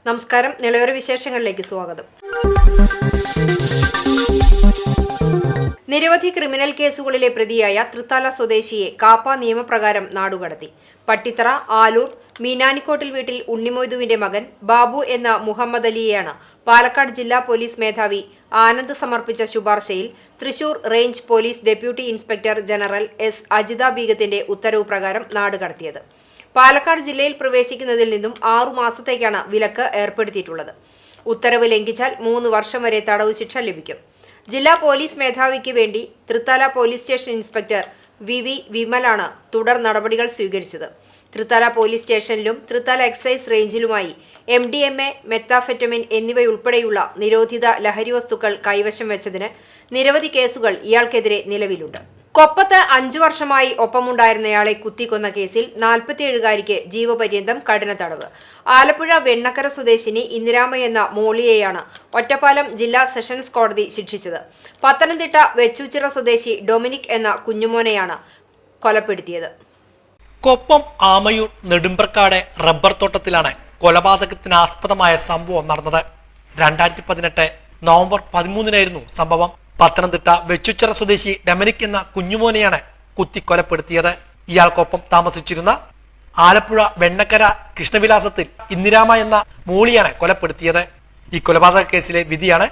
നമസ്കാരം. നിളയോര വിശേഷങ്ങളിലേക്ക് സ്വാഗതം. നിരവധി ക്രിമിനൽ കേസുകളിലെ പ്രതിയായ തൃത്താല സ്വദേശിയെ കാപ്പ നിയമപ്രകാരം നാടുകടത്തി. പട്ടിത്തറ ആലൂർ മീനാനിക്കോട്ടിൽ വീട്ടിൽ ഉണ്ണിമൊയ്തുവിന്റെ മകൻ ബാബു എന്ന മുഹമ്മദ് അലിയെയാണ് പാലക്കാട് ജില്ലാ പോലീസ് മേധാവി ആനന്ദ് സമർപ്പിച്ച ശുപാർശയിൽ Thrissur range police deputy inspector general S Ajitha ബീഗത്തിന്റെ ഉത്തരവ് പ്രകാരം നാടുകടത്തിയത്. പാലക്കാട് ജില്ലയിൽ പ്രവേശിക്കുന്നതിൽ നിന്നും 6 മാസത്തേക്കാണ് വിലക്ക് ഏർപ്പെടുത്തിയിട്ടുള്ളത്. ഉത്തരവ് ലംഘിച്ചാൽ 3 വർഷം വരെ തടവ് ശിക്ഷ ലഭിക്കും. ജില്ലാ പോലീസ് മേധാവിക്ക് വേണ്ടി Thrithala police station inspector V വിമലാണ് തുടർ നടപടികൾ സ്വീകരിച്ചത്. തൃത്താല പോലീസ് സ്റ്റേഷനിലും തൃത്താല എക്സൈസ് റേഞ്ചിലുമായി MDMA, മെത്താഫെറ്റമിൻ എന്നിവയുൾപ്പെടെയുള്ള നിരോധിത ലഹരി വസ്തുക്കൾ കൈവശം വെച്ചതിന് നിരവധി കേസുകൾ ഇയാൾക്കെതിരെ നിലവിലുണ്ട്. കൊപ്പത്ത് 5 വർഷമായി ഒപ്പമുണ്ടായിരുന്നയാളെ കുത്തിക്കൊന്ന കേസിൽ 47-കാരിക്ക് ജീവപര്യന്തം കഠിന തടവ്. ആലപ്പുഴ വെണ്ണക്കര സ്വദേശിനി ഇന്ദിരാമ എന്ന മോളിയെയാണ് ഒറ്റപ്പാലം ജില്ലാ സെഷൻസ് കോടതി ശിക്ഷിച്ചത്. പത്തനംതിട്ട വെച്ചൂച്ചിറ സ്വദേശി ഡൊമിനിക് എന്ന കുഞ്ഞുമോനെയാണ് കൊലപ്പെടുത്തിയത്. കൊപ്പം ആമയൂർ നെടുമ്പ്രക്കാട് റബ്ബർ തോട്ടത്തിലാണ് കൊലപാതകത്തിനാസ്പദമായ സംഭവം നടന്നത്. 2018 നവംബർ 13-നായിരുന്നു സംഭവം. പത്തനംതിട്ട വെച്ചുച്ചിറ സ്വദേശി ഡൊമിനിക് എന്ന കുഞ്ഞുമോനെയാണ് കുത്തിക്കൊലപ്പെടുത്തിയത്. ഇയാൾക്കൊപ്പം താമസിച്ചിരുന്ന ആലപ്പുഴ വെണ്ണക്കര കൃഷ്ണവിലാസത്തിൽ ഇന്ദിരാമ എന്ന മോളിയാണ് കൊലപ്പെടുത്തിയത്. ഈ കൊലപാതക കേസിലെ വിധിയാണ്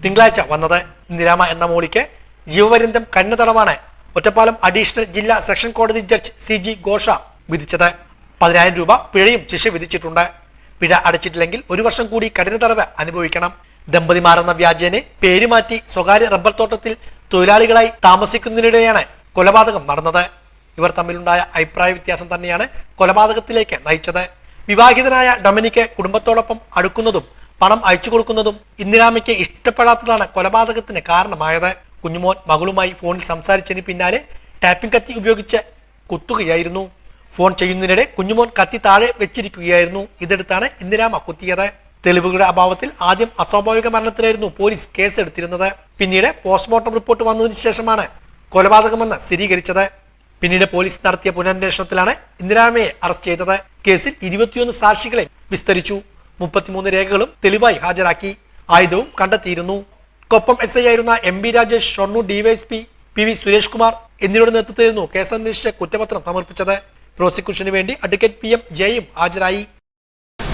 തിങ്കളാഴ്ച വന്നത്. ഇന്ദിരാമ എന്ന മോളിക്ക് ജീവപര്യന്തം കഠിന തടവാണ് ഒറ്റപ്പാലം അഡീഷണൽ ജില്ലാ സെഷൻ കോടതി ജഡ്ജ് CG ഘോഷ വിധിച്ചത്. 10,000 രൂപ പിഴയും ശിക്ഷ വിധിച്ചിട്ടുണ്ട്. പിഴ അടച്ചിട്ടില്ലെങ്കിൽ 1 വർഷം കൂടി കഠിന തടവ് അനുഭവിക്കണം. ദമ്പതിമാരെന്ന വ്യാജേനെ പേരുമാറ്റി സ്വകാര്യ റബ്ബർ തോട്ടത്തിൽ തൊഴിലാളികളായി താമസിക്കുന്നതിനിടെയാണ് കൊലപാതകം നടന്നത്. ഇവർ തമ്മിലുണ്ടായ അഭിപ്രായ വ്യത്യാസം തന്നെയാണ് കൊലപാതകത്തിലേക്ക് നയിച്ചത്. വിവാഹിതനായ ഡൊമിനിക് കുടുംബത്തോടൊപ്പം അടുക്കുന്നതും പണം അയച്ചു കൊടുക്കുന്നതും ഇന്ദിരാമയ്ക്ക് ഇഷ്ടപ്പെടാത്തതാണ് കൊലപാതകത്തിന് കാരണമായത്. കുഞ്ഞുമോൻ മകളുമായി ഫോണിൽ സംസാരിച്ചതിന് പിന്നാലെ ടാപ്പിംഗ് കത്തി ഉപയോഗിച്ച് കുത്തുകയായിരുന്നു. ഫോൺ ചെയ്യുന്നതിനിടെ കുഞ്ഞുമോൻ കത്തി താഴെ വെച്ചിരിക്കുകയായിരുന്നു. ഇതെടുത്താണ് ഇന്ദിരാമ കുത്തിയത്. തെളിവുകളുടെ അഭാവത്തിൽ ആദ്യം അസ്വാഭാവിക മരണത്തിനായിരുന്നു പോലീസ് കേസെടുത്തിരുന്നത്. പിന്നീട് പോസ്റ്റ്മോർട്ടം റിപ്പോർട്ട് വന്നതിന് ശേഷമാണ് കൊലപാതകമെന്ന് സ്ഥിരീകരിച്ചത്. പിന്നീട് പോലീസ് നടത്തിയ പുനരന്വേഷണത്തിലാണ് ഇന്ദിരാമയെ അറസ്റ്റ് ചെയ്തത്. കേസിൽ 21 സാക്ഷികളെ വിസ്തരിച്ചു. 33 രേഖകളും തെളിവായി ഹാജരാക്കി. ആയുധവും കണ്ടെത്തിയിരുന്നു. കൊപ്പം SI ആയിരുന്ന MB Rajesh, Shoranur DYSP PV Suresh Kumar എന്നിവരുടെ നേതൃത്വത്തിലായിരുന്നു കേസന്വേഷിച്ച് കുറ്റപത്രം സമർപ്പിച്ചത്. പ്രോസിക്യൂഷന് വേണ്ടി അഡ്വക്കേറ്റ് PM ജയയും ഹാജരായി.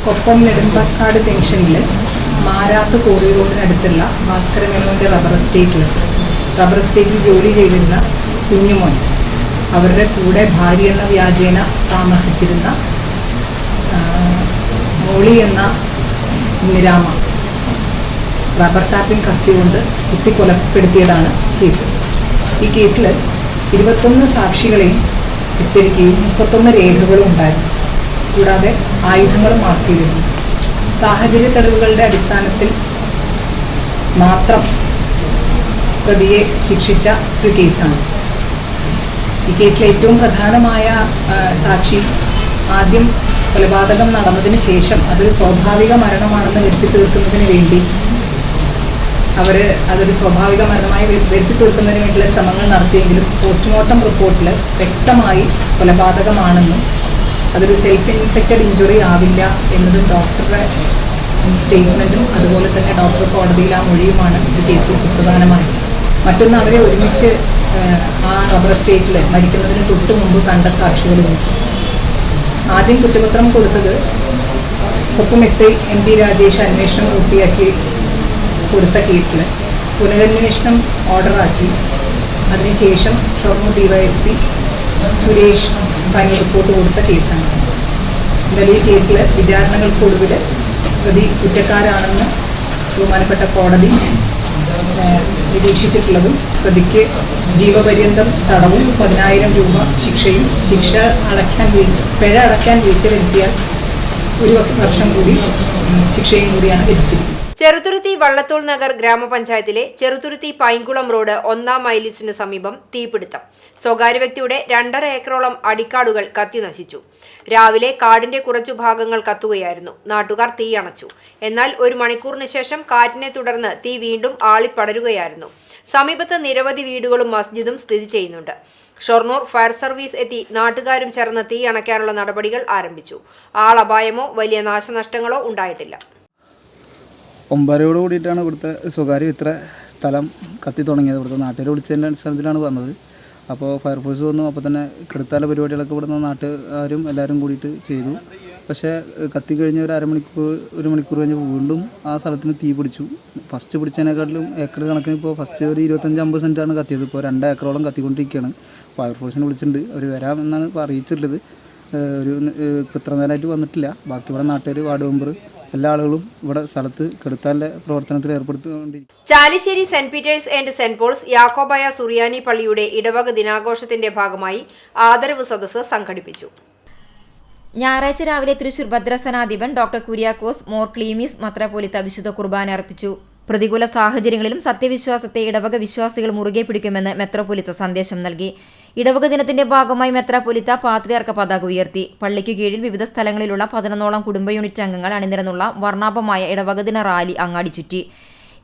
കൊപ്പം നെടുമ്പക്കാട് ജംഗ്ഷനിൽ മാരാത്ത് കോറി റോഡിനടുത്തുള്ള ഭാസ്കരമേനോന്റെ റബ്ബർ എസ്റ്റേറ്റിൽ ജോലി ചെയ്തിരുന്ന കുഞ്ഞുമോൻ അവരുടെ കൂടെ ഭാര്യ എന്ന വ്യാജേന താമസിച്ചിരുന്ന മോളി എന്ന ഇന്ദിരാമ റബ്ബർ ടാപ്പിംഗ് കത്തി കൊണ്ട് കുത്തിക്കൊലപ്പെടുത്തിയതാണ് കേസ്. ഈ കേസിൽ 21 സാക്ഷികളെയും വിസ്തരിക്കുകയും 31 രേഖകളും ഉണ്ടായിരുന്നു. കൂടാതെ ആയുധങ്ങളും മാർക്ക് ചെയ്തിരുന്നു. സാഹചര്യ തെളിവുകളുടെ അടിസ്ഥാനത്തിൽ മാത്രം പ്രതിയെ ശിക്ഷിച്ച ഒരു കേസാണ്. ഈ കേസിലെ ഏറ്റവും പ്രധാനമായ സാക്ഷി ആദ്യം കൊലപാതകം നടന്നതിന് ശേഷം അതൊരു സ്വാഭാവിക മരണമാണെന്ന് വരുത്തി തീർക്കുന്നതിന് വേണ്ടി അതൊരു സ്വാഭാവിക മരണമായി വരുത്തി തീർക്കുന്നതിന് വേണ്ടിയുള്ള ശ്രമങ്ങൾ നടത്തിയെങ്കിലും പോസ്റ്റ്മോർട്ടം റിപ്പോർട്ടിൽ വ്യക്തമായി കൊലപാതകമാണെന്നും അതൊരു സെൽഫ് ഇൻഫെക്റ്റഡ് ഇഞ്ചുറി ആവില്ല എന്നതും ഡോക്ടറുടെ സ്റ്റേറ്റ്മെൻറ്റും അതുപോലെ തന്നെ ഡോക്ടർ കോടതിയിൽ ആ മൊഴിയുമാണ് ഈ കേസിൽ സുപ്രധാനമായത്. മറ്റൊന്ന്, അവരെ ഒരുമിച്ച് ആ റബ്ബർ എസ്റ്റേറ്റിൽ മരിക്കുന്നതിന് തൊട്ട് മുമ്പ് കണ്ട സാക്ഷികളുമുണ്ട്. ആദ്യം കുറ്റപത്രം കൊടുത്തത് കൊപ്പം SI MB രാജേഷ് അന്വേഷണം പൂർത്തിയാക്കി കൊടുത്ത കേസിൽ പുനരന്വേഷണം ഓർഡറാക്കി അതിനുശേഷം Shoranur DYSP Suresh final report കൊടുത്ത കേസാണ്. എന്തായാലും ഈ കേസിൽ വിചാരണകൾക്കൊടുവിൽ പ്രതി കുറ്റക്കാരാണെന്ന് ബഹുമാനപ്പെട്ട കോടതി നിരീക്ഷിച്ചിട്ടുള്ളതും പ്രതിക്ക് ജീവപര്യന്തം തടവും 10,000 രൂപ ശിക്ഷയും പിഴ അടയ്ക്കാൻ വീഴ്ച വരുത്തിയാൽ 1 വർഷം കൂടി ശിക്ഷയും കൂടിയാണ് വിധിച്ചിരിക്കുന്നത്. ചെറുതുരുത്തി വള്ളത്തോൾ നഗർ ഗ്രാമപഞ്ചായത്തിലെ ചെറുതുരുത്തി പൈങ്കുളം റോഡ് 1-ാം മൈലിസിന് സമീപം തീപിടുത്തം. സ്വകാര്യ വ്യക്തിയുടെ 2.5 ഏക്കറോളം അടിക്കാടുകൾ കത്തിനശിച്ചു. രാവിലെ കാടിന്റെ കുറച്ചു ഭാഗങ്ങൾ കത്തുകയായിരുന്നു. നാട്ടുകാർ തീ അണച്ചു. എന്നാൽ 1 മണിക്കൂറിന് ശേഷം കാറ്റിനെ തുടർന്ന് തീ വീണ്ടും ആളിപ്പടരുകയായിരുന്നു. സമീപത്ത് നിരവധി വീടുകളും മസ്ജിദും സ്ഥിതി ചെയ്യുന്നുണ്ട്. ഷൊർണൂർ ഫയർ സർവീസ് എത്തി നാട്ടുകാരും ചേർന്ന് തീ അണയ്ക്കാനുള്ള നടപടികൾ ആരംഭിച്ചു. ആളപായമോ വലിയ നാശനഷ്ടങ്ങളോ ഉണ്ടായിട്ടില്ല. 9:00 കൂടിയിട്ടാണ് ഇവിടുത്തെ സ്വകാര്യ ഇത്ര സ്ഥലം കത്തി തുടങ്ങിയത്. ഇവിടുത്തെ നാട്ടുകാർ വിളിച്ചതിൻ്റെ അടിസ്ഥാനത്തിലാണ് വന്നത്. അപ്പോൾ ഫയർഫോഴ്സ് വന്നു. അപ്പോൾ തന്നെ കെടുത്താല പരിപാടികളൊക്കെ ഇവിടുന്ന് നാട്ടുകാരും എല്ലാവരും കൂടിയിട്ട് ചെയ്തു. പക്ഷേ കത്തി കഴിഞ്ഞ് ഒരു മണിക്കൂർ കഴിഞ്ഞപ്പോൾ വീണ്ടും ആ സ്ഥലത്തിന് തീ പിടിച്ചു. ഫസ്റ്റ് പിടിച്ചതിനെക്കാട്ടിലും ഏക്കർ കണക്കിന് ഇപ്പോൾ ഫസ്റ്റ് ഒരു 25-50 സെൻറ്റാണ് കത്തിയത്. ഇപ്പോൾ 2 ഏക്കറോളം കത്തിക്കൊണ്ടിരിക്കുകയാണ്. ഫയർഫോഴ്സിനെ വിളിച്ചിട്ടുണ്ട്. അവർ വരാമെന്നാണ് ഇപ്പോൾ അറിയിച്ചിട്ടുള്ളത്. ഇപ്പോൾ ഇത്ര നേരമായിട്ട് വന്നിട്ടില്ല. ബാക്കി ഇവിടെ നാട്ടുകാർ, വാർഡ് മെമ്പർ, എല്ലാ ആളുകളും ഇവിടെ സ്ഥലത്ത് കെടുത്താനുള്ള പ്രവർത്തനത്തിൽ ഏർപ്പെടുത്തിക്കൊണ്ടിരിക്കും. Chalissery saint Peter's and saint Paul's Yakobaya Suriyani പള്ളിയുടെ ഇടവക ദിനാഘോഷത്തിന്റെ ഭാഗമായി ആദരവ് സദസ്സ് സംഘടിപ്പിച്ചു. ഞായറാഴ്ച രാവിലെ തൃശൂർ ഭദ്രസനാധിപൻ ഡോക്ടർ കുര്യാക്കോസ് മോർ ക്ലീമീസ് മെത്രാപ്പോലീത്ത വിശുദ്ധ കുർബാന അർപ്പിച്ചു. പ്രതികൂല സാഹചര്യങ്ങളിലും സത്യവിശ്വാസത്തെ ഇടവക വിശ്വാസികൾ മുറുകെ പിടിക്കുമെന്ന് മെത്രാപ്പോലീത്ത സന്ദേശം നൽകി. ഇടവക ദിനത്തിന്റെ ഭാഗമായി മെത്രാപ്പോലീത്ത പാത്രിയാർക്ക പതാക ഉയർത്തി. പള്ളിക്കു കീഴിൽ വിവിധ സ്ഥലങ്ങളിലുള്ള 11ഓളം കുടുംബ യൂണിറ്റ് അംഗങ്ങൾ അണിനിരന്നുള്ള വർണ്ണാഭമായ ഇടവക ദിന റാലി അങ്ങാടി ചുറ്റി.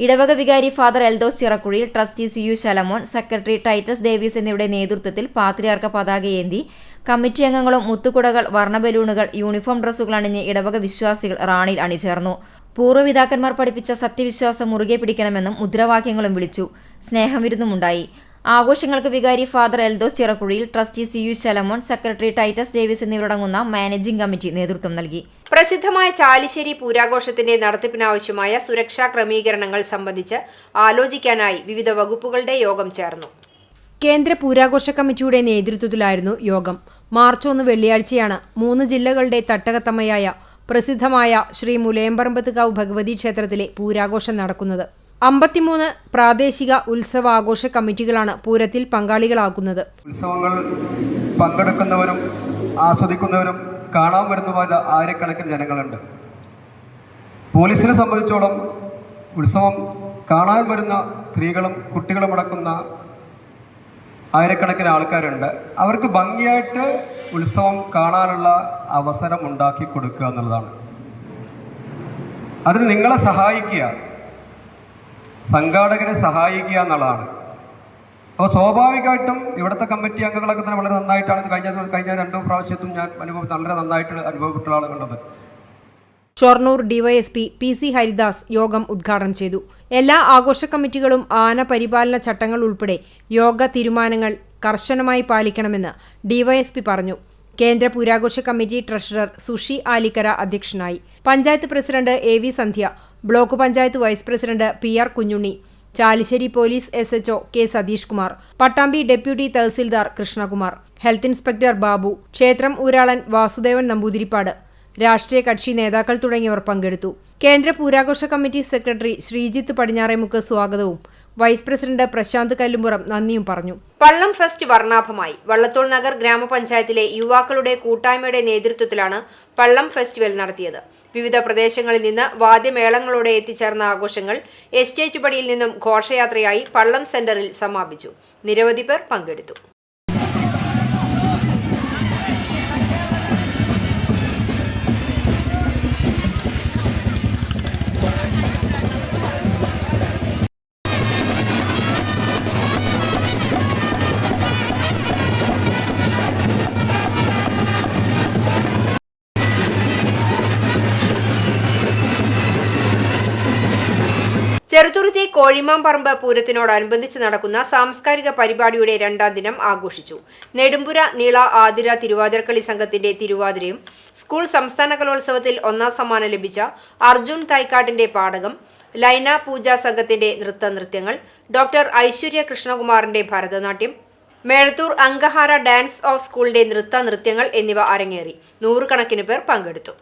ഇടവക വികാരി ഫാദർ എൽദോസ് ചിറക്കുഴിയിൽ, trustee CU Shalamon, secretary Titus Davis എന്നിവരുടെ നേതൃത്വത്തിൽ പാത്രിയാർക്ക പതാകയേന്തി കമ്മിറ്റി അംഗങ്ങളും മുത്തുകുടകൾ, വർണ്ണബലൂണുകൾ, യൂണിഫോം ഡ്രസ്സുകൾ അണിഞ്ഞ് ഇടവക വിശ്വാസികൾ റാണിയിൽ അണിചേർന്നു. പൂർവ്വപിതാക്കന്മാർ പഠിപ്പിച്ച സത്യവിശ്വാസം മുറുകെ പിടിക്കണമെന്നും മുദ്രാവാക്യങ്ങളും വിളിച്ചു. സ്നേഹവിരുന്നുമുണ്ടായി. ആഘോഷങ്ങൾക്ക് വികാരി ഫാദർ എൽദോസ് ചിറക്കുഴിയിൽ, trustee CU Shalamon, secretary Titus Davis എന്നിവരടങ്ങുന്ന മാനേജിംഗ് കമ്മിറ്റി നേതൃത്വം നൽകി. പ്രസിദ്ധമായ ചാലിശ്ശേരി പൂരാഘോഷത്തിന്റെ നടത്തിപ്പിനാവശ്യമായ സുരക്ഷാ ക്രമീകരണങ്ങൾ സംബന്ധിച്ച് ആലോചിക്കാനായി വിവിധ വകുപ്പുകളുടെ യോഗം ചേർന്നു. കേന്ദ്ര പൂരാഘോഷ കമ്മിറ്റിയുടെ നേതൃത്വത്തിലായിരുന്നു യോഗം. മാർച്ച് 1 വെള്ളിയാഴ്ചയാണ് 3 ജില്ലകളുടെ തട്ടകത്തമ്മയായ പ്രസിദ്ധമായ ശ്രീ മുലയമ്പറമ്പത്തുകാവ് ഭഗവതി ക്ഷേത്രത്തിലെ പൂരാഘോഷം നടക്കുന്നത്. 53 പ്രാദേശിക ഉത്സവാഘോഷ കമ്മിറ്റികളാണ് പൂരത്തിൽ പങ്കാളികളാക്കുന്നത്. ഉത്സവങ്ങൾ പങ്കെടുക്കുന്നവരും ആസ്വദിക്കുന്നവരും കാണാൻ വരുന്ന ആയിരക്കണക്കിന് ജനങ്ങളുണ്ട്. പോലീസിനെ സംബന്ധിച്ചോളം ഉത്സവം കാണാൻ വരുന്ന സ്ത്രീകളും കുട്ടികളും അടക്കുന്ന ആയിരക്കണക്കിന് ആൾക്കാരുണ്ട്. അവർക്ക് ഭംഗിയായിട്ട് ഉത്സവം കാണാനുള്ള അവസരം ഉണ്ടാക്കി കൊടുക്കുക എന്നുള്ളതാണ്. അതിന് നിങ്ങളെ സഹായിക്കുക, സംഘാടകരെ സഹായിക്കുക എന്നുള്ളതാണ്. അപ്പോൾ സ്വാഭാവികമായിട്ടും ഇവിടുത്തെ കമ്മിറ്റി അംഗങ്ങളൊക്കെ തന്നെ വളരെ നന്നായിട്ടാണ് കഴിഞ്ഞ 2 പ്രാവശ്യത്തും ഞാൻ വളരെ നന്നായിട്ട് അനുഭവപ്പെട്ട ആളുകളുള്ളത്. ഷൊർണൂർ ഡിവൈഎസ്പി PC ഹരിദാസ് യോഗം ഉദ്ഘാടനം ചെയ്തു. എല്ലാ ആഘോഷ കമ്മിറ്റികളും ആന പരിപാലന ചട്ടങ്ങൾ ഉൾപ്പെടെ യോഗ തീരുമാനങ്ങൾ കർശനമായി പാലിക്കണമെന്ന് ഡിവൈഎസ്പി പറഞ്ഞു. കേന്ദ്ര പൂരാഘോഷ കമ്മിറ്റി ട്രഷറർ സുഷി ആലിക്കര അധ്യക്ഷനായി. Panchayat president AV Sandhya, block panchayat vice president PR Kunjunni, Chalissery police SHO K Satheesh Kumar, Pattambi deputy tahsildar Krishnakumar, health inspector Babu, ക്ഷേത്രം ഊരാളൻ വാസുദേവൻ നമ്പൂതിരിപ്പാട്, രാഷ്ട്രീയ കക്ഷി നേതാക്കൾ തുടങ്ങിയവർ പങ്കെടുത്തു. കേന്ദ്ര പൂരാഘോഷ കമ്മിറ്റി സെക്രട്ടറി ശ്രീജിത്ത് പടിഞ്ഞാറേമുക്ക് സ്വാഗതവും വൈസ് പ്രസിഡന്റ് പ്രശാന്ത് കല്ലുംപുറം നന്ദിയും പറഞ്ഞു. പള്ളം ഫെസ്റ്റ് വർണ്ണാഭമായി. വള്ളത്തോൾ നഗർ ഗ്രാമപഞ്ചായത്തിലെ യുവാക്കളുടെ കൂട്ടായ്മയുടെ നേതൃത്വത്തിലാണ് പള്ളം ഫെസ്റ്റിവൽ നടത്തിയത്. വിവിധ പ്രദേശങ്ങളിൽ നിന്ന് വാദ്യമേളങ്ങളോടെ എത്തിച്ചേർന്ന ആഘോഷങ്ങൾ എസ്റ്റേറ്റ് പടിയിൽ നിന്നും ഘോഷയാത്രയായി പള്ളം സെന്ററിൽ സമാപിച്ചു. നിരവധി പേർ പങ്കെടുത്തു. ചെറുതുരുത്തി കോഴിമാമ്പറമ്പ് പൂരത്തിനോടനുബന്ധിച്ച് നടക്കുന്ന സാംസ്കാരിക പരിപാടിയുടെ 2ാം ദിനം ആഘോഷിച്ചു. നെടുമ്പുര നീള ആതിര തിരുവാതിരക്കളി സംഘത്തിന്റെ തിരുവാതിരയും, സ്കൂൾ സംസ്ഥാന കലോത്സവത്തിൽ 1ാം സമ്മാനം ലഭിച്ച അർജുൻ തൈക്കാട്ടിന്റെ പാടകം, ലൈന പൂജാ സംഘത്തിന്റെ നൃത്തങ്ങൾ, ഡോക്ടർ ഐശ്വര്യ കൃഷ്ണകുമാറിന്റെ ഭരതനാട്യം, മേഴത്തൂർ അങ്കഹാര ഡാൻസ് ഓഫ് സ്കൂളിന്റെ നൃത്യങ്ങൾ എന്നിവ അരങ്ങേറി. 100 കണക്കിന് പേർ പങ്കെടുത്തു.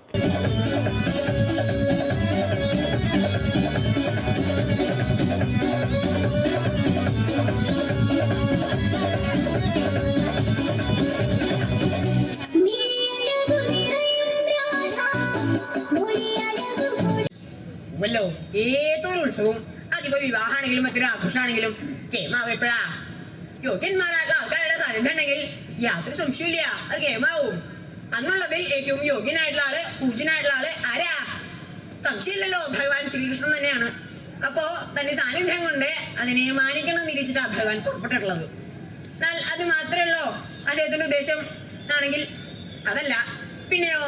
വല്ലോ ഏതൊരു ഉത്സവവും അതിപ്പോ വിവാഹമാണെങ്കിലും മറ്റൊരു ആഘോഷമാണെങ്കിലും കേമാവും എപ്പോഴാ യോഗ്യന്മാരായിട്ടുള്ള ആൾക്കാരുടെ സാന്നിധ്യം ഉണ്ടെങ്കിൽ യാതൊരു സംശയമില്ല അത് കേമാവും. അന്നുള്ളതിൽ ഏറ്റവും യോഗ്യനായിട്ടുള്ള ആള് പൂജ്യനായിട്ടുള്ള ആള് ആരാ? സംശയമില്ലല്ലോ, ഭഗവാൻ ശ്രീകൃഷ്ണൻ തന്നെയാണ്. അപ്പോ തന്റെ സാന്നിധ്യം കൊണ്ട് അതിനെ മാനിക്കണം തിരിച്ചിട്ടാണ് ഭഗവാൻ പുറപ്പെട്ടിട്ടുള്ളത്. എന്നാൽ അത് മാത്രമല്ലോ അദ്ദേഹത്തിന്റെ ഉദ്ദേശം ആണെങ്കിൽ അതല്ല, പിന്നെയോ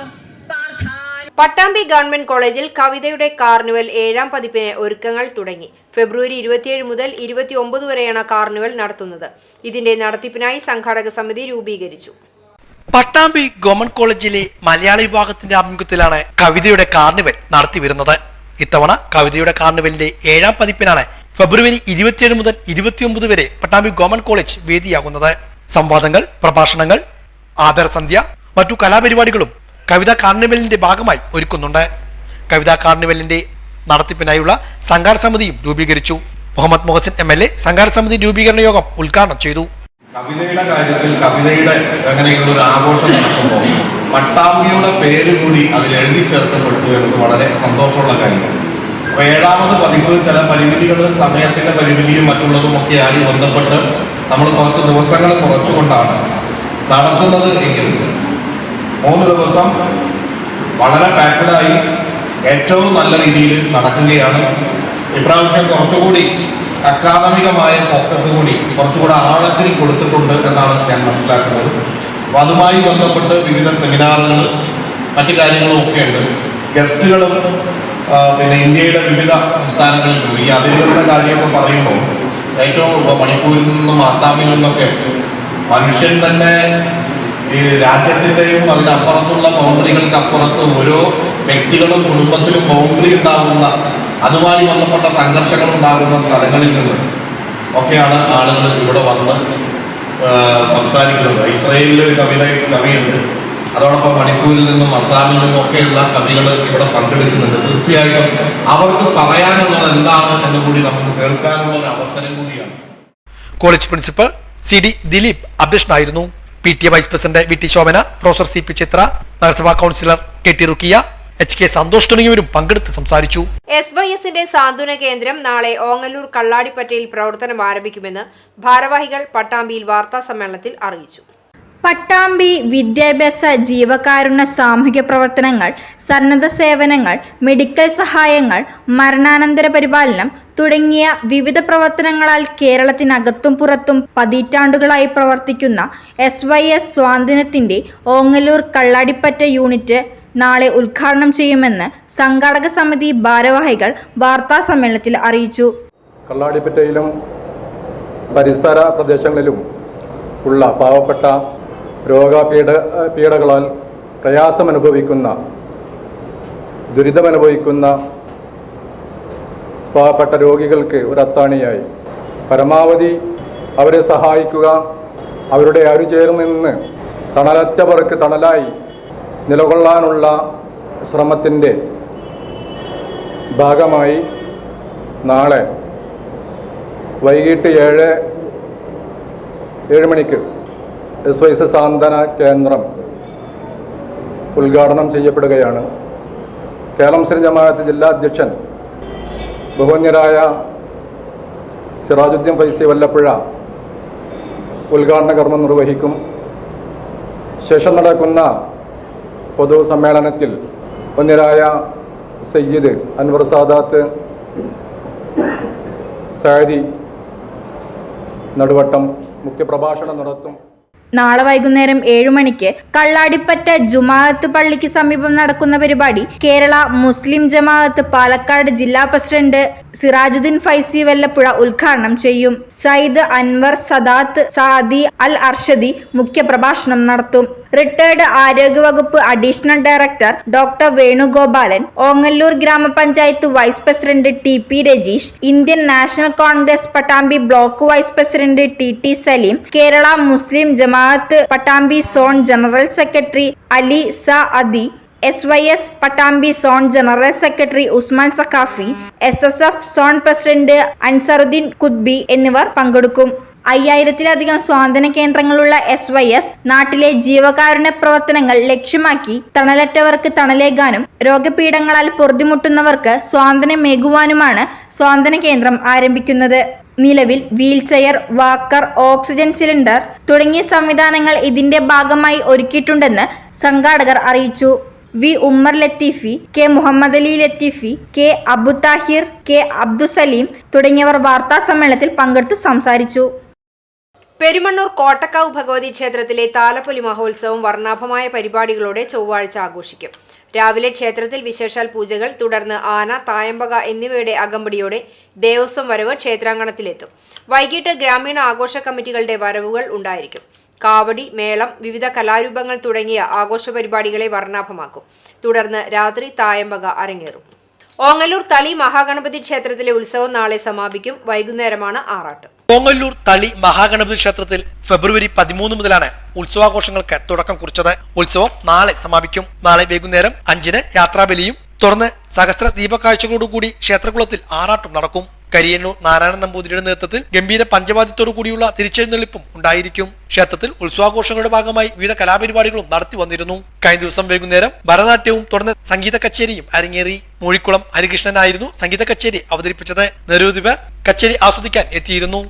പട്ടാമ്പി ഗവൺമെന്റ് കോളേജിൽ കവിതയുടെ കാർണിവൽ 7ാം പതിപ്പിന് ഒരുക്കങ്ങൾ തുടങ്ങി. ഫെബ്രുവരി 27 മുതൽ 29 വരെയാണ് കാർണിവൽ നടത്തുന്നത്. ഇതിന്റെ നടത്തിപ്പിനായി സംഘാടക സമിതി രൂപീകരിച്ചു. പട്ടാമ്പി ഗവൺമെന്റ് കോളേജിലെ മലയാള വിഭാഗത്തിന്റെ ആഭിമുഖ്യത്തിലാണ് കവിതയുടെ കാർണിവൽ നടത്തിവരുന്നത്. ഇത്തവണ കവിതയുടെ കാർണിവലിന്റെ 7ാം പതിപ്പിനാണ് ഫെബ്രുവരി 27 മുതൽ 29 വരെ പട്ടാമ്പി ഗവൺമെന്റ് കോളേജ് വേദിയാകുന്നത്. സംവാദങ്ങൾ, പ്രഭാഷണങ്ങൾ, ആദരസന്ധ്യ, മറ്റു കലാപരിപാടികളും കവിതാ കാർണിവലിന്റെ ഭാഗമായി ഒരുക്കുന്നുണ്ട്. കവിതാ കാർണിവലിന്റെ നടത്തിപ്പിനായുള്ള സംഘാടക സമിതിയും രൂപീകരിച്ചു. മുഹമ്മദ് മുഹസിൻ MLA സംഘാടക സമിതി രൂപീകരണ യോഗം ഉദ്ഘാടനം ചെയ്തു. കവിതയുടെ കാര്യത്തിൽ കവിതയുടെ അങ്ങനെയുള്ള ഒരു ആഘോഷം നടക്കുമ്പോൾ പട്ടാമ്പിയുടെ പേര് കൂടി അതിൽ എഴുതി ചേർക്കപ്പെട്ടു എന്നത് വളരെ സന്തോഷമുള്ള കാര്യമാണ്. അപ്പോൾ 7ാമത് പതിപ്പ് ചില പരിമിതികൾ, സമയത്തിന്റെ പരിമിതിയും മറ്റുള്ളതുമൊക്കെയായി ബന്ധപ്പെട്ട് നമ്മൾ കുറച്ച് ദിവസങ്ങൾ കുറച്ചുകൊണ്ടാണ് നടത്തുന്നത് എങ്കിലും 3 ദിവസം വളരെ പാക്കഡായി ഏറ്റവും നല്ല രീതിയിൽ നടക്കുകയാണ്. ഇപ്രാവശ്യം കുറച്ചുകൂടി അക്കാദമികമായ ഫോക്കസ് കൂടി കുറച്ചുകൂടി ആഴത്തിൽ കൊടുത്തിട്ടുണ്ട് എന്നാണ് ഞാൻ മനസ്സിലാക്കുന്നത്. അപ്പോൾ അതുമായി ബന്ധപ്പെട്ട് വിവിധ സെമിനാറുകൾ, മറ്റു കാര്യങ്ങളും ഒക്കെ ഉണ്ട്. ഗസ്റ്റുകളും പിന്നെ ഇന്ത്യയുടെ വിവിധ സംസ്ഥാനങ്ങളിൽ നിന്നും ഈ അതിരുകളുടെ കാര്യമൊക്കെ പറയുമ്പോൾ ഏറ്റവും മണിപ്പൂരിൽ നിന്നും ആസാമിൽ നിന്നൊക്കെ മനുഷ്യൻ തന്നെ ഈ രാജ്യത്തിൻ്റെയും അതിനപ്പുറത്തുള്ള ബൗണ്ടറികൾക്ക് അപ്പുറത്ത് ഓരോ വ്യക്തികളും കുടുംബത്തിലും ബൗണ്ടറി ഉണ്ടാകുന്ന, അതുമായി ബന്ധപ്പെട്ട സംഘർഷങ്ങൾ ഉണ്ടാകുന്ന സ്ഥലങ്ങളിൽ നിന്ന് ഒക്കെയാണ് ആളുകൾ ഇവിടെ വന്ന് സംസാരിക്കുന്നത്. ഇസ്രയേലിൽ ഒരു കവിയുണ്ട്, അതോടൊപ്പം മണിപ്പൂരിൽ നിന്നും അസാമിൽ നിന്നും ഒക്കെയുള്ള കവികൾ ഇവിടെ പങ്കെടുക്കുന്നുണ്ട്. തീർച്ചയായിട്ടും അവർക്ക് പറയാനുള്ളത് എന്താണ് എന്ന് കൂടി നമുക്ക് കേൾക്കാനുള്ള ഒരു അവസരം കൂടിയാണ്. കോളേജ് പ്രിൻസിപ്പൽ CD ദിലീപ് അധ്യക്ഷനായിരുന്നു. PTA vice president VT Shobhana, professor CP Chitra, നഗരസഭാ councillor KT Rukhiya, HK Santhosh തുടങ്ങിയവരും പങ്കെടുത്ത് സംസാരിച്ചു. SYSന്റെ സാന്ത്വന കേന്ദ്രം നാളെ ഓങ്ങല്ലൂർ കള്ളാടിപ്പറ്റയിൽ പ്രവർത്തനം ആരംഭിക്കുമെന്ന് ഭാരവാഹികൾ പട്ടാമ്പിയിൽ വാർത്താ സമ്മേളനത്തിൽ അറിയിച്ചു. പട്ടാമ്പി വിദ്യാഭ്യാസ, ജീവകാരുണ്യ, സാമൂഹിക പ്രവർത്തനങ്ങൾ, സന്നദ്ധ സേവനങ്ങൾ, മെഡിക്കൽ സഹായങ്ങൾ, മരണാനന്തര പരിപാലനം തുടങ്ങിയ വിവിധ പ്രവർത്തനങ്ങളാൽ കേരളത്തിനകത്തും പുറത്തും പതിറ്റാണ്ടുകളായി പ്രവർത്തിക്കുന്ന SYS സ്വാന്തനത്തിന്റെ ഓങ്ങല്ലൂർ കള്ളാടിപ്പറ്റ യൂണിറ്റ് നാളെ ഉദ്ഘാടനം ചെയ്യുമെന്ന് സംഘാടക സമിതി ഭാരവാഹികൾ വാർത്താ സമ്മേളനത്തിൽ അറിയിച്ചു. കള്ളാടിപ്പറ്റയിലും പരിസര പ്രദേശങ്ങളിലും ഉള്ള പാവപ്പെട്ട രോഗപീഠകളാൽ പ്രയാസമനുഭവിക്കുന്ന, ദുരിതമനുഭവിക്കുന്ന പാവപ്പെട്ട രോഗികൾക്ക് ഒരു അത്താണിയായി പരമാവധി അവരെ സഹായിക്കുക, അവരുടെ അരുചേർന്ന് നിന്ന് തണലറ്റവർക്ക് തണലായി നിലകൊള്ളാനുള്ള ശ്രമത്തിൻ്റെ ഭാഗമായി നാളെ വൈകിട്ട് 7 മണിക്ക് SYS സാന്ത്വന കേന്ദ്രം ഉദ്ഘാടനം ചെയ്യപ്പെടുകയാണ്. കേരള മുസ്ലിം ജമാഅത്ത് ജില്ലാ അധ്യക്ഷൻ ബഹുമാന്യരായ സിറാജുദ്ദീൻ ഫൈസി വല്ലപ്പുഴ ഉദ്ഘാടന കർമ്മം നിർവഹിക്കും. ശേഷം നടക്കുന്ന പൊതുസമ്മേളനത്തിൽ വന്യരായ സയ്യിദ് അൻവർ സാദാത്ത് സാരി നടുവട്ടം മുഖ്യപ്രഭാഷണം നടത്തും. നാളെ വൈകുന്നേരം 7 മണിക്ക് കള്ളാടിപ്പറ്റ ജുമാഅത്ത് പള്ളിക്ക് സമീപം നടക്കുന്ന പരിപാടി കേരള മുസ്ലിം ജമാഅത്ത് പാലക്കാട് ജില്ലാ പ്രസിഡന്റ് സിറാജുദ്ദീൻ ഫൈസി വല്ലപ്പുഴ ഉദ്ഘാടനം ചെയ്യും. സയ്യിദ് അൻവർ സദാത്ത് സാദി അൽ അർഷദി മുഖ്യപ്രഭാഷണം നടത്തും. റിട്ടയർഡ് ആരോഗ്യവകുപ്പ് additional director doctor Venugopalan, Ongallur ഗ്രാമപഞ്ചായത്ത് vice president TP Rajeesh, Indian National Congress Pattambi block vice president TT Saleem, Kerala Muslim Jamaath Pattambi zone general secretary Ali Saadi, SYS Pattambi zone general secretary Usman Sakhafi, SSF zone president Ansaruddeen Kudbi എന്നിവർ പങ്കെടുക്കും. 5000-ത്തിലധികം സ്വാതന്ത്ര്യ കേന്ദ്രങ്ങളുള്ള SYS നാട്ടിലെ ജീവകാരുണ്യ പ്രവർത്തനങ്ങൾ ലക്ഷ്യമാക്കി തണലറ്റവർക്ക് തണലേകാനും രോഗപീഠങ്ങളാൽ പൊറുതിമുട്ടുന്നവർക്ക് സ്വാതന്ത്ര്യമേകുവാനുമാണ് സ്വാതന്ത്ര്യ കേന്ദ്രം ആരംഭിക്കുന്നത്. നിലവിൽ വീൽചെയർ, വാക്കർ, ഓക്സിജൻ സിലിണ്ടർ തുടങ്ങിയ സംവിധാനങ്ങൾ ഇതിന്റെ ഭാഗമായി ഒരുക്കിയിട്ടുണ്ടെന്ന് സംഘാടകർ അറിയിച്ചു. V Ummer Latheefi, K Muhammadali Latheefi, K Abu Thahir, K Abdusaleem തുടങ്ങിയവർ വാർത്താസമ്മേളനത്തിൽ പങ്കെടുത്ത് സംസാരിച്ചു. പെരുമണ്ണൂർ കോട്ടക്കാവ് ഭഗവതി ക്ഷേത്രത്തിലെ താലപ്പൊലി മഹോത്സവം വർണ്ണാഭമായ പരിപാടികളോടെ ചൊവ്വാഴ്ച ആഘോഷിക്കും. രാവിലെ ക്ഷേത്രത്തിൽ വിശേഷാൽ പൂജകൾ, തുടർന്ന് ആന, തായമ്പക എന്നിവയുടെ അകമ്പടിയോടെ ദേവസ്വം വരവ് ക്ഷേത്രാങ്കണത്തിലെത്തും. വൈകിട്ട് ഗ്രാമീണ ആഘോഷ കമ്മിറ്റികളുടെ വരവുകൾ ഉണ്ടായിരിക്കും. കാവടി, മേളം, വിവിധ കലാരൂപങ്ങൾ തുടങ്ങിയ ആഘോഷ പരിപാടികളെ വർണ്ണാഭമാക്കും. തുടർന്ന് രാത്രി തായമ്പക അരങ്ങേറും. ഓങ്ങല്ലൂർ തളി മഹാഗണപതി ക്ഷേത്രത്തിലെ ഉത്സവം നാളെ സമാപിക്കും. വൈകുന്നേരമാണ് ആറാട്ട്. ഓങ്ങല്ലൂർ തളി മഹാഗണപതി ക്ഷേത്രത്തിൽ ഫെബ്രുവരി 13 മുതലാണ് ഉത്സവാഘോഷങ്ങൾക്ക് തുടക്കം കുറിച്ചത്. ഉത്സവം നാളെ സമാപിക്കും. നാളെ വൈകുന്നേരം 5-ന് യാത്രാബലിയും തുടർന്ന് സഹസ്ര ദീപകാഴ്ചകളോടുകൂടി ക്ഷേത്രകുളത്തിൽ ആറാട്ടും നടക്കും. കരിയന്നൂർ നാരായണൻ നമ്പൂതിരിയുടെ നേതൃത്വത്തിൽ ഗംഭീര പഞ്ചവാദ്യത്തോടു കൂടിയുള്ള തിരിച്ചെഴുന്നള്ളിപ്പും ഉണ്ടായിരിക്കും. ക്ഷേത്രത്തിൽ ഉത്സവാഘോഷങ്ങളുടെ ഭാഗമായി വിവിധ കലാപരിപാടികളും നടത്തി വന്നിരുന്നു. കഴിഞ്ഞ ദിവസം വൈകുന്നേരം ഭരതനാട്യവും തുടർന്ന് സംഗീത കച്ചേരിയും അരങ്ങേറി. മൂഴിക്കുളം ഹരികൃഷ്ണനായിരുന്നു സംഗീത കച്ചേരി അവതരിപ്പിച്ചത്. നിരവധി പേർ കച്ചേരി ആസ്വദിക്കാൻ എത്തിയിരുന്നു.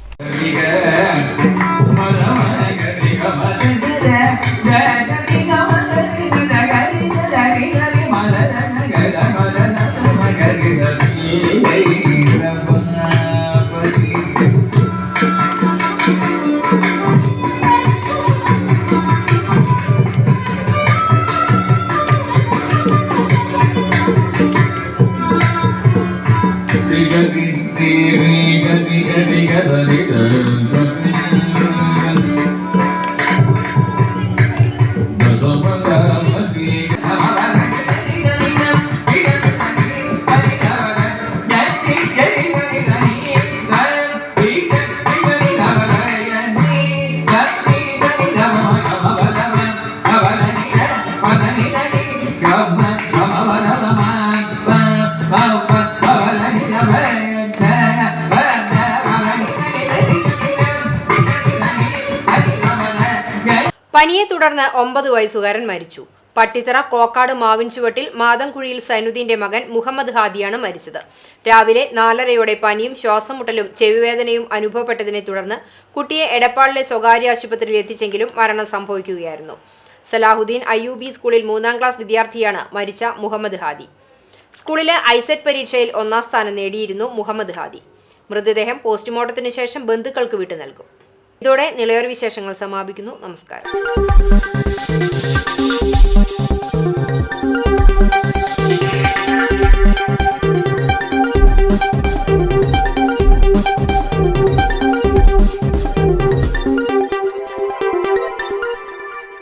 പനിയെ തുടർന്ന് 9 വയസ്സുകാരൻ മരിച്ചു. പട്ടിത്തറ കോക്കാട് മാവിൻചുവട്ടിൽ മാതംകുഴിയിൽ സൈനുദ്ദീന്റെ മകൻ മുഹമ്മദ് ഹാദിയാണ് മരിച്ചത്. രാവിലെ 4:30-യോടെ പനിയും ശ്വാസമുട്ടലും ചെവിവേദനയും അനുഭവപ്പെട്ടതിനെ തുടർന്ന് കുട്ടിയെ എടപ്പാളിലെ സ്വകാര്യ ആശുപത്രിയിൽ എത്തിച്ചെങ്കിലും മരണം സംഭവിക്കുകയായിരുന്നു. സലാഹുദ്ദീൻ IUB സ്കൂളിൽ 3ാം ക്ലാസ് വിദ്യാർത്ഥിയാണ് മരിച്ച മുഹമ്മദ് ഹാദി. സ്കൂളിലെ ISET പരീക്ഷയിൽ 1ാം സ്ഥാനം നേടിയിരുന്നു മുഹമ്മദ് ഹാദി. മൃതദേഹം പോസ്റ്റ്മോർട്ടത്തിനു ശേഷം ബന്ധുക്കൾക്ക് വിട്ടു നൽകും. ഇതോടെ നിളയോര വിശേഷങ്ങൾ സമാപിക്കുന്നു. നമസ്കാരം.